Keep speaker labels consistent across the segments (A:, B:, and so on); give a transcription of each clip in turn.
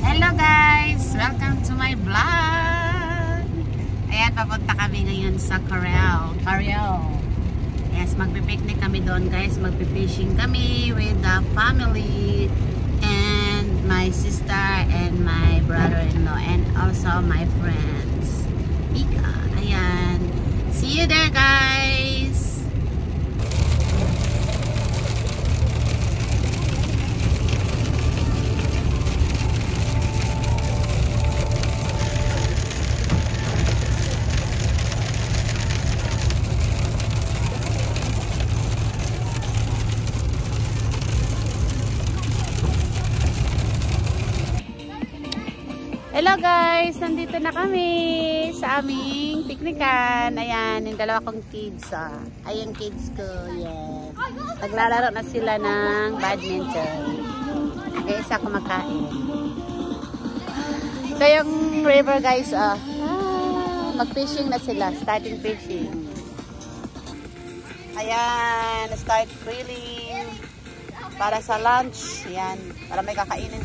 A: Hello guys! Welcome to my vlog! Ayan, papunta kami ngayon sa Carel. Yes, magpipiknik kami doon guys. Magpipishing kami with the family and my sister and my brother-in-law and also my friends. Ika, ayan. See you there guys! Hello guys! Nandito na kami sa aming piknikan. Ayan, yung dalawa kong kids. Ay, yung kids ko. Yes. Naglalaro na sila ng badminton. Kaya isa kumakain. Ito yung river guys. Mag-fishing na sila. Starting fishing. Ayan. Start grilling. Para sa lunch. Ayan. Para may kakainin.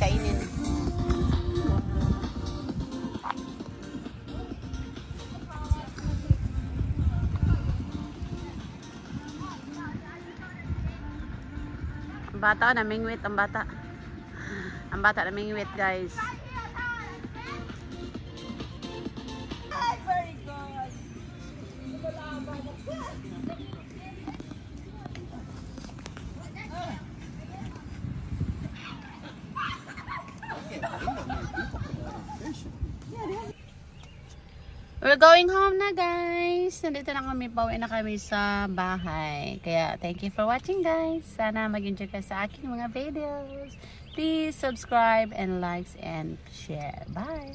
A: Ang bata, namingwit ang bata. Ang bata namingwit guys. Very good. We're going home na guys. Nandito na kami, pauwi na kami sa bahay. Kaya thank you for watching guys. Sana mag-enjoy ka sa aking mga videos. Please subscribe and likes and share. Bye!